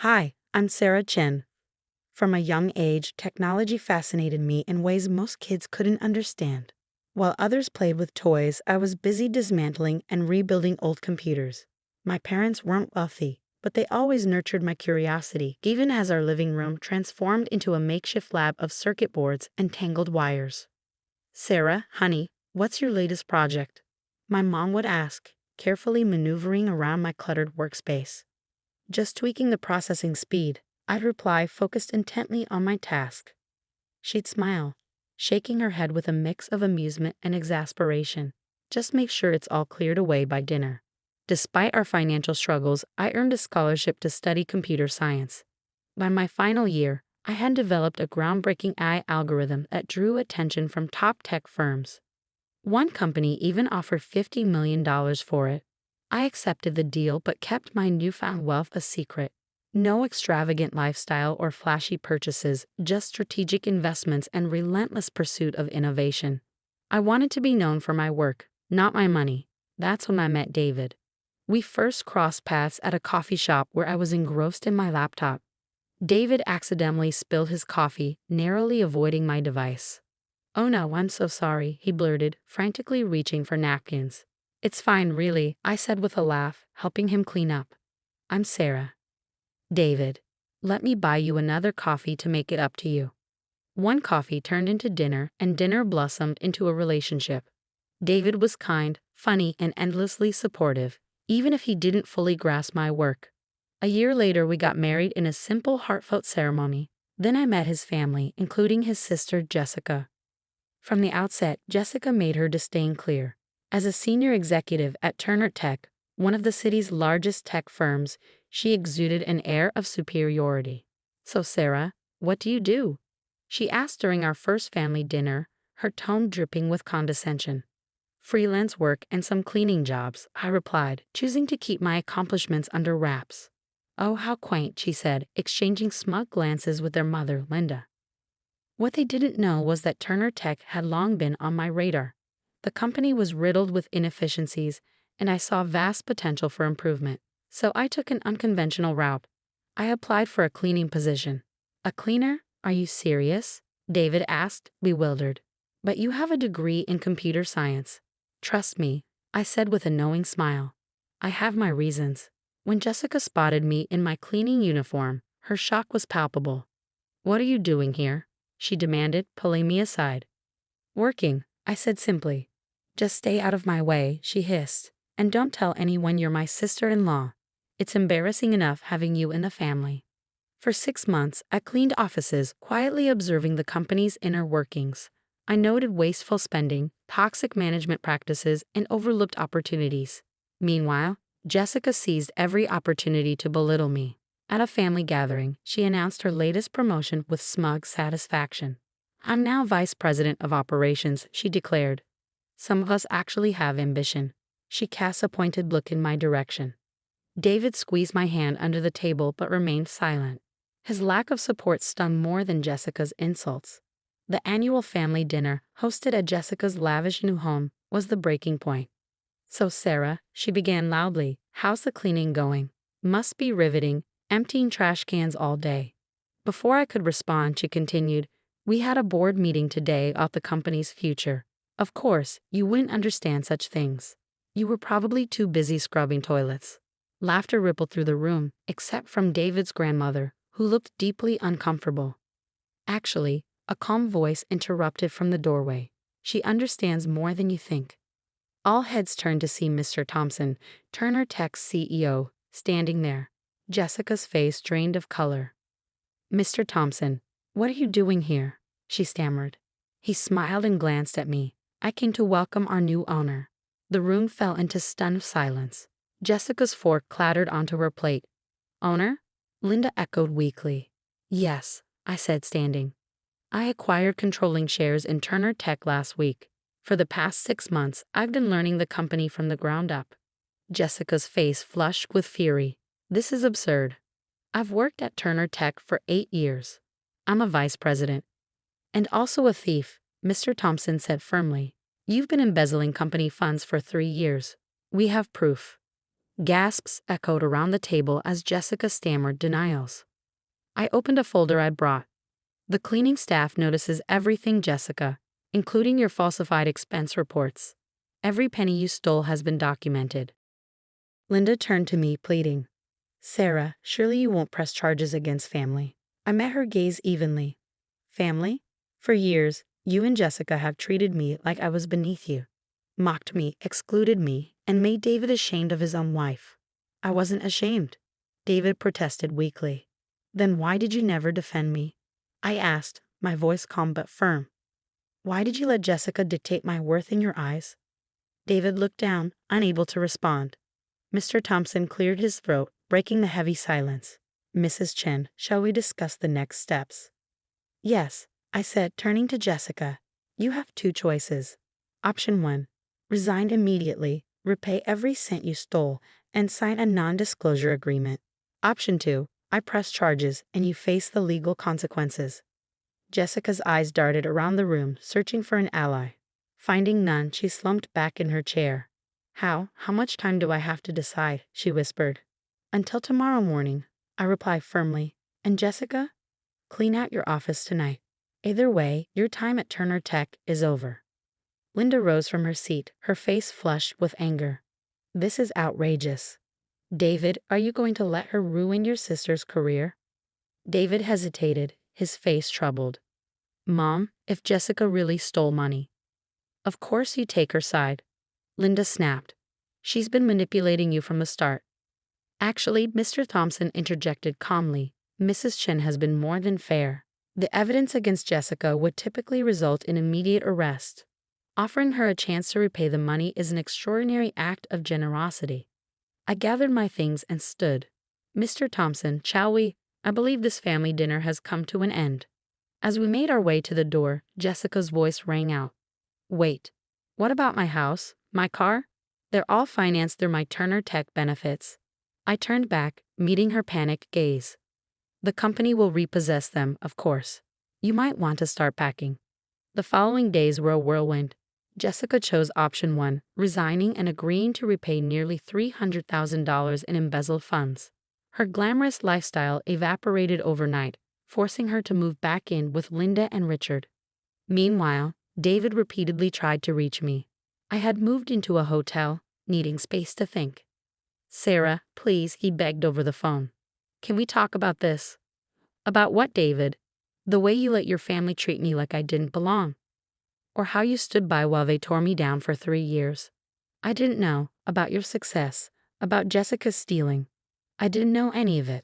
Hi, I'm Sarah Chen. From a young age, technology fascinated me in ways most kids couldn't understand. While others played with toys, I was busy dismantling and rebuilding old computers. My parents weren't wealthy, but they always nurtured my curiosity, even as our living room transformed into a makeshift lab of circuit boards and tangled wires. Sarah, honey, what's your latest project? My mom would ask, carefully maneuvering around my cluttered workspace. Just tweaking the processing speed, I'd reply, focused intently on my task. She'd smile, shaking her head with a mix of amusement and exasperation. Just make sure it's all cleared away by dinner. Despite our financial struggles, I earned a scholarship to study computer science. By my final year, I had developed a groundbreaking AI algorithm that drew attention from top tech firms. One company even offered $50 million for it. I accepted the deal but kept my newfound wealth a secret. No extravagant lifestyle or flashy purchases, just strategic investments and relentless pursuit of innovation. I wanted to be known for my work, not my money. That's when I met David. We first crossed paths at a coffee shop where I was engrossed in my laptop. David accidentally spilled his coffee, narrowly avoiding my device. "Oh no, I'm so sorry," he blurted, frantically reaching for napkins. "It's fine, really," I said with a laugh, helping him clean up. "I'm Sarah." "David, let me buy you another coffee to make it up to you." One coffee turned into dinner, and dinner blossomed into a relationship. David was kind, funny, and endlessly supportive, even if he didn't fully grasp my work. A year later, we got married in a simple, heartfelt ceremony. Then I met his family, including his sister, Jessica. From the outset, Jessica made her disdain clear. As a senior executive at Turner Tech, one of the city's largest tech firms, she exuded an air of superiority. "So, Sarah, what do you do?" she asked during our first family dinner, her tone dripping with condescension. "Freelance work and some cleaning jobs," I replied, choosing to keep my accomplishments under wraps. "Oh, how quaint," she said, exchanging smug glances with their mother, Linda. What they didn't know was that Turner Tech had long been on my radar. The company was riddled with inefficiencies, and I saw vast potential for improvement. So I took an unconventional route. I applied for a cleaning position. "A cleaner? Are you serious?" David asked, bewildered. "But you have a degree in computer science." "Trust me," I said with a knowing smile. "I have my reasons." When Jessica spotted me in my cleaning uniform, her shock was palpable. "What are you doing here?" she demanded, pulling me aside. "Working," I said simply. "Just stay out of my way," she hissed. "And don't tell anyone you're my sister-in-law. It's embarrassing enough having you in the family." For 6 months, I cleaned offices, quietly observing the company's inner workings. I noted wasteful spending, toxic management practices, and overlooked opportunities. Meanwhile, Jessica seized every opportunity to belittle me. At a family gathering, she announced her latest promotion with smug satisfaction. "I'm now vice president of operations," she declared. "Some of us actually have ambition." She cast a pointed look in my direction. David squeezed my hand under the table but remained silent. His lack of support stung more than Jessica's insults. The annual family dinner, hosted at Jessica's lavish new home, was the breaking point. "So, Sarah," she began loudly, "how's the cleaning going?" "Must be riveting, emptying trash cans all day." Before I could respond, she continued, "We had a board meeting today about the company's future. Of course, you wouldn't understand such things. You were probably too busy scrubbing toilets." Laughter rippled through the room, except from David's grandmother, who looked deeply uncomfortable. Actually, a calm voice interrupted from the doorway. "She understands more than you think." All heads turned to see Mr. Thompson, Turner Tech's CEO, standing there. Jessica's face drained of color. "Mr. Thompson, what are you doing here?" she stammered. He smiled and glanced at me. "I came to welcome our new owner." The room fell into stunned silence. Jessica's fork clattered onto her plate. "Owner?" Linda echoed weakly. "Yes," I said, standing. "I acquired controlling shares in Turner Tech last week. For the past 6 months, I've been learning the company from the ground up." Jessica's face flushed with fury. "This is absurd. I've worked at Turner Tech for 8 years. I'm a vice president." "And also a thief," Mr. Thompson said firmly. "You've been embezzling company funds for 3 years. We have proof." Gasps echoed around the table as Jessica stammered denials. I opened a folder I'd brought. The cleaning staff notices everything, Jessica, including your falsified expense reports. Every penny you stole has been documented. Linda turned to me, pleading. Sarah, surely you won't press charges against family. I met her gaze evenly. Family? For years, you and Jessica have treated me like I was beneath you, mocked me, excluded me, and made David ashamed of his own wife. I wasn't ashamed, David protested weakly. Then why did you never defend me? I asked, my voice calm but firm. Why did you let Jessica dictate my worth in your eyes? David looked down, unable to respond. Mr. Thompson cleared his throat, breaking the heavy silence. Mrs. Chen, shall we discuss the next steps? Yes, I said, turning to Jessica. You have two choices. Option 1. Resign immediately, repay every cent you stole, and sign a non-disclosure agreement. Option 2. I press charges, and you face the legal consequences. Jessica's eyes darted around the room, searching for an ally. Finding none, she slumped back in her chair. How much time do I have to decide? She whispered. Until tomorrow morning, I replied firmly. And Jessica? Clean out your office tonight. Either way, your time at Turner Tech is over. Linda rose from her seat, her face flushed with anger. This is outrageous. David, are you going to let her ruin your sister's career? David hesitated, his face troubled. Mom, if Jessica really stole money. Of course you take her side. Linda snapped. She's been manipulating you from the start. Actually, Mr. Thompson interjected calmly. Mrs. Chen has been more than fair. The evidence against Jessica would typically result in immediate arrest. Offering her a chance to repay the money is an extraordinary act of generosity. I gathered my things and stood. Mr. Thompson, shall we? I believe this family dinner has come to an end. As we made our way to the door, Jessica's voice rang out. Wait, what about my house, my car? They're all financed through my Turner Tech benefits. I turned back, meeting her panicked gaze. The company will repossess them, of course. You might want to start packing. The following days were a whirlwind. Jessica chose option 1, resigning and agreeing to repay nearly $300,000 in embezzled funds. Her glamorous lifestyle evaporated overnight, forcing her to move back in with Linda and Richard. Meanwhile, David repeatedly tried to reach me. I had moved into a hotel, needing space to think. Sarah, please, he begged over the phone. Can we talk about this? About what, David? The way you let your family treat me like I didn't belong. Or how you stood by while they tore me down for 3 years. I didn't know about your success, about Jessica's stealing. I didn't know any of it.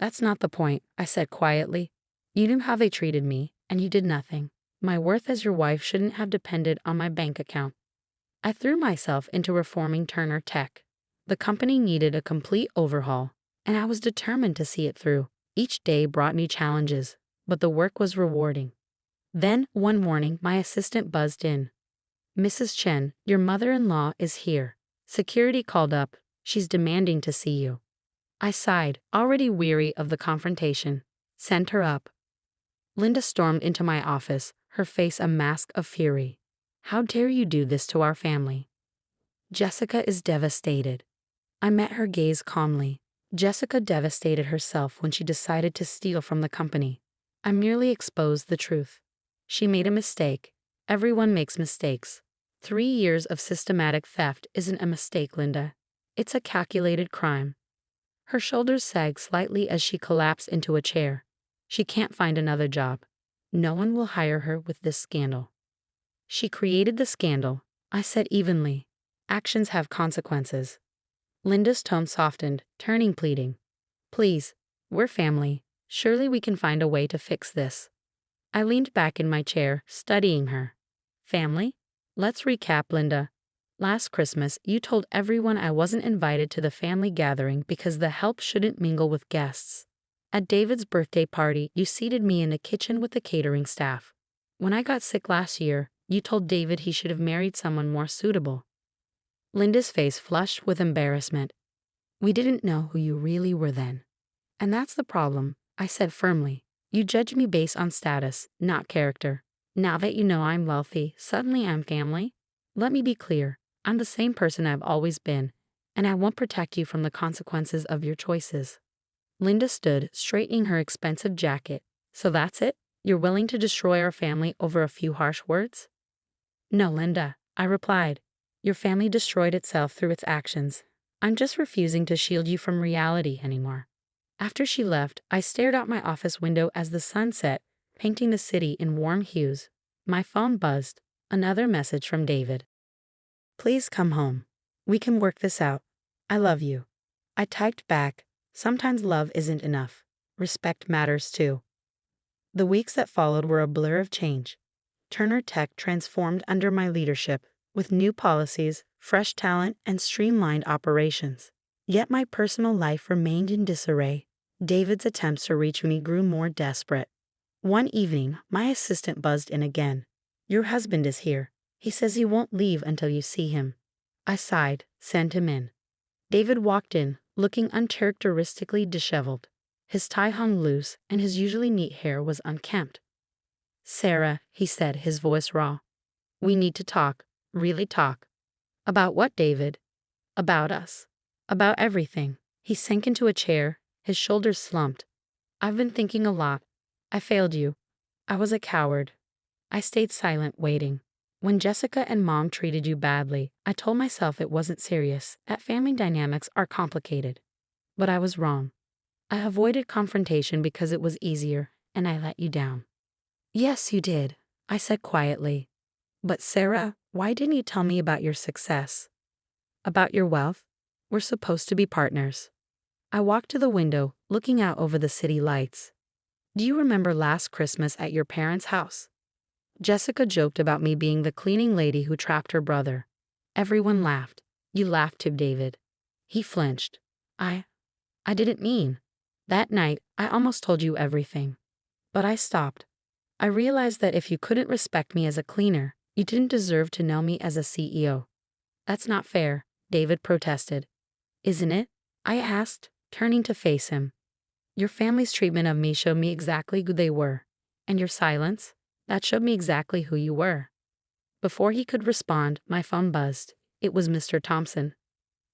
That's not the point, I said quietly. You knew how they treated me, and you did nothing. My worth as your wife shouldn't have depended on my bank account. I threw myself into reforming Turner Tech. The company needed a complete overhaul, and I was determined to see it through. Each day brought me challenges, but the work was rewarding. Then, one morning, my assistant buzzed in. Mrs. Chen, your mother-in-law is here. Security called up. She's demanding to see you. I sighed, already weary of the confrontation. Send her up. Linda stormed into my office, her face a mask of fury. How dare you do this to our family? Jessica is devastated. I met her gaze calmly. Jessica devastated herself when she decided to steal from the company. I merely exposed the truth. She made a mistake. Everyone makes mistakes. 3 years of systematic theft isn't a mistake, Linda. It's a calculated crime. Her shoulders sagged slightly as she collapsed into a chair. She can't find another job. No one will hire her with this scandal. She created the scandal, I said evenly. Actions have consequences. Linda's tone softened, turning pleading. Please, we're family. Surely we can find a way to fix this. I leaned back in my chair, studying her. Family? Let's recap, Linda. Last Christmas, you told everyone I wasn't invited to the family gathering because the help shouldn't mingle with guests. At David's birthday party, you seated me in the kitchen with the catering staff. When I got sick last year, you told David he should have married someone more suitable. Linda's face flushed with embarrassment. We didn't know who you really were then. And that's the problem, I said firmly. You judge me based on status, not character. Now that you know I'm wealthy, suddenly I'm family? Let me be clear. I'm the same person I've always been, and I won't protect you from the consequences of your choices. Linda stood, straightening her expensive jacket. So that's it? You're willing to destroy our family over a few harsh words? No, Linda, I replied. Your family destroyed itself through its actions. I'm just refusing to shield you from reality anymore. After she left, I stared out my office window as the sun set, painting the city in warm hues. My phone buzzed. Another message from David. Please come home. We can work this out. I love you. I typed back, sometimes love isn't enough. Respect matters too. The weeks that followed were a blur of change. Turner Tech transformed under my leadership, with new policies, fresh talent, and streamlined operations. Yet my personal life remained in disarray. David's attempts to reach me grew more desperate. One evening, my assistant buzzed in again. Your husband is here. He says he won't leave until you see him. I sighed, sent him in. David walked in, looking uncharacteristically disheveled. His tie hung loose, and his usually neat hair was unkempt. Sarah, he said, his voice raw. We need to talk, really talk. About what, David? About us. About everything. He sank into a chair, his shoulders slumped. I've been thinking a lot. I failed you. I was a coward. I stayed silent, waiting. When Jessica and Mom treated you badly, I told myself it wasn't serious, that family dynamics are complicated. But I was wrong. I avoided confrontation because it was easier, and I let you down. Yes, you did, I said quietly. But Sarah, why didn't you tell me about your success? About your wealth? We're supposed to be partners. I walked to the window, looking out over the city lights. Do you remember last Christmas at your parents' house? Jessica joked about me being the cleaning lady who trapped her brother. Everyone laughed. You laughed too, David. He flinched. I didn't mean. That night, I almost told you everything. But I stopped. I realized that if you couldn't respect me as a cleaner, you didn't deserve to know me as a CEO. That's not fair, David protested. Isn't it? I asked, turning to face him. Your family's treatment of me showed me exactly who they were. And your silence? That showed me exactly who you were. Before he could respond, my phone buzzed. It was Mr. Thompson.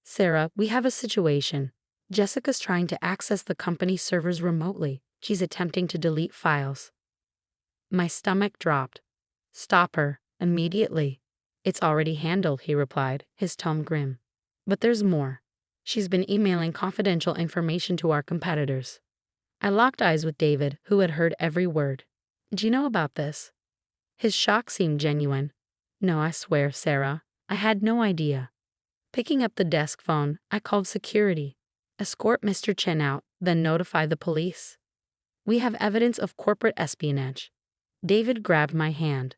Sarah, we have a situation. Jessica's trying to access the company's servers remotely. She's attempting to delete files. My stomach dropped. Stop her, immediately. It's already handled, he replied, his tone grim. But there's more. She's been emailing confidential information to our competitors. I locked eyes with David, who had heard every word. Do you know about this? His shock seemed genuine. No, I swear, Sarah, I had no idea. Picking up the desk phone, I called security. Escort Mr. Chen out, then notify the police. We have evidence of corporate espionage. David grabbed my hand.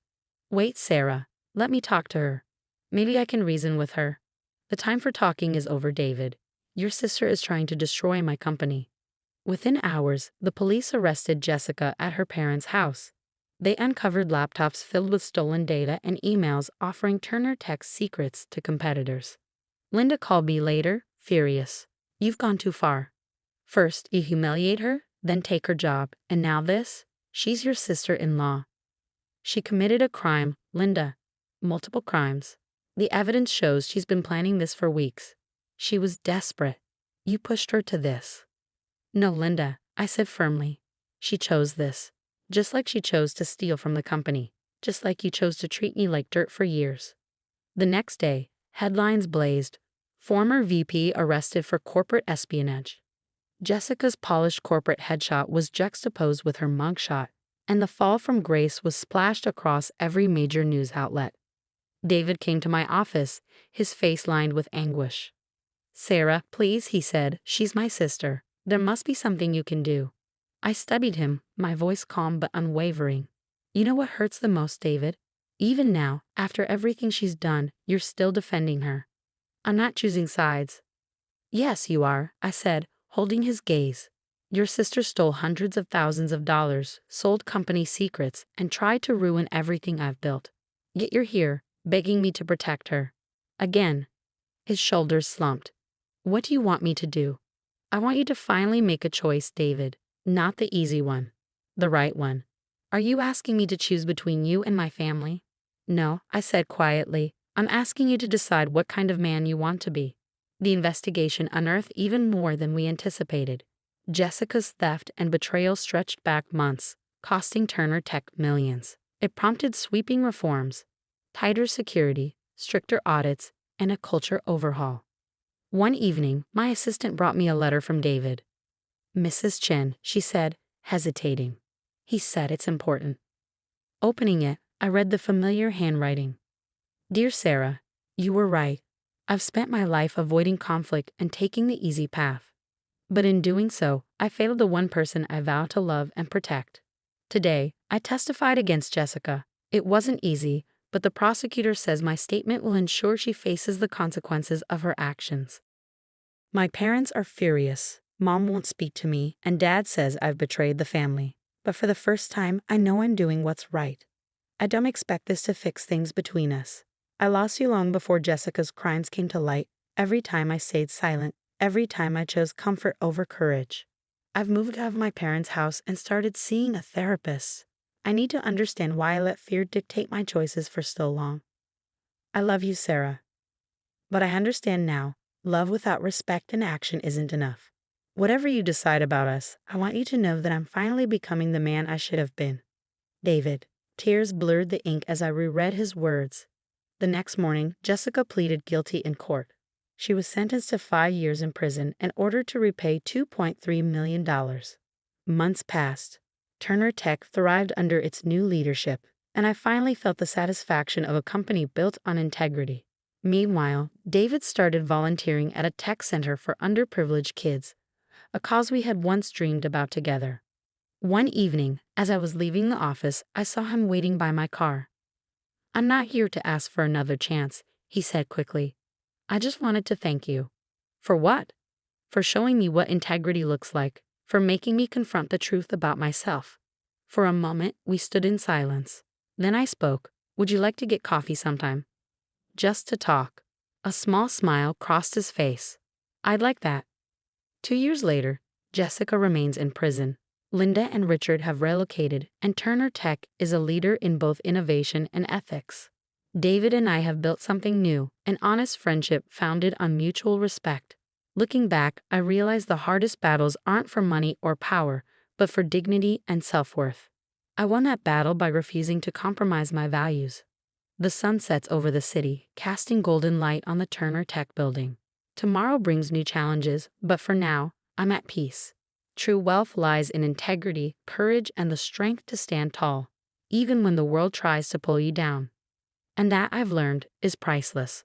Wait, Sarah, let me talk to her. Maybe I can reason with her. The time for talking is over, David. Your sister is trying to destroy my company. Within hours, the police arrested Jessica at her parents' house. They uncovered laptops filled with stolen data and emails offering Turner Tech's secrets to competitors. Linda called me later, furious. You've gone too far. First, you humiliate her, then take her job, and now this? She's your sister-in-law. She committed a crime, Linda. Multiple crimes. The evidence shows she's been planning this for weeks. She was desperate. You pushed her to this. No, Linda, I said firmly. She chose this. Just like she chose to steal from the company. Just like you chose to treat me like dirt for years. The next day, headlines blazed. Former VP arrested for corporate espionage. Jessica's polished corporate headshot was juxtaposed with her mugshot, and the fall from grace was splashed across every major news outlet. David came to my office, his face lined with anguish. Sarah, please, he said, she's my sister. There must be something you can do. I studied him, my voice calm but unwavering. You know what hurts the most, David? Even now, after everything she's done, you're still defending her. I'm not choosing sides. Yes, you are, I said, holding his gaze. Your sister stole hundreds of thousands of dollars, sold company secrets, and tried to ruin everything I've built. Yet you're here, begging me to protect her. Again. His shoulders slumped. What do you want me to do? I want you to finally make a choice, David. Not the easy one. The right one. Are you asking me to choose between you and my family? No, I said quietly. I'm asking you to decide what kind of man you want to be. The investigation unearthed even more than we anticipated. Jessica's theft and betrayal stretched back months, costing Turner Tech millions. It prompted sweeping reforms, tighter security, stricter audits, and a culture overhaul. One evening, my assistant brought me a letter from David. "Mrs. Chen," she said, hesitating. "He said it's important." Opening it, I read the familiar handwriting. "Dear Sarah, you were right. I've spent my life avoiding conflict and taking the easy path. But in doing so, I failed the one person I vow to love and protect. Today, I testified against Jessica. It wasn't easy, but the prosecutor says my statement will ensure she faces the consequences of her actions. My parents are furious. Mom won't speak to me, and Dad says I've betrayed the family. But for the first time, I know I'm doing what's right. I don't expect this to fix things between us. I lost you long before Jessica's crimes came to light. Every time I stayed silent, every time I chose comfort over courage. I've moved out of my parents' house and started seeing a therapist. I need to understand why I let fear dictate my choices for so long. I love you, Sarah. But I understand now, love without respect and action isn't enough. Whatever you decide about us, I want you to know that I'm finally becoming the man I should have been. David." Tears blurred the ink as I reread his words. The next morning, Jessica pleaded guilty in court. She was sentenced to 5 years in prison and ordered to repay $2.3 million. Months passed. Turner Tech thrived under its new leadership, and I finally felt the satisfaction of a company built on integrity. Meanwhile, David started volunteering at a tech center for underprivileged kids, a cause we had once dreamed about together. One evening, as I was leaving the office, I saw him waiting by my car. "I'm not here to ask for another chance," he said quickly. "I just wanted to thank you." "For what?" "For showing me what integrity looks like, for making me confront the truth about myself." For a moment, we stood in silence. Then I spoke. "Would you like to get coffee sometime?" "Just to talk." A small smile crossed his face. "I'd like that." 2 years later, Jessica remains in prison. Linda and Richard have relocated, and Turner Tech is a leader in both innovation and ethics. David and I have built something new, an honest friendship founded on mutual respect. Looking back, I realize the hardest battles aren't for money or power, but for dignity and self-worth. I won that battle by refusing to compromise my values. The sun sets over the city, casting golden light on the Turner Tech building. Tomorrow brings new challenges, but for now, I'm at peace. True wealth lies in integrity, courage, and the strength to stand tall, even when the world tries to pull you down. And that, I've learned, is priceless.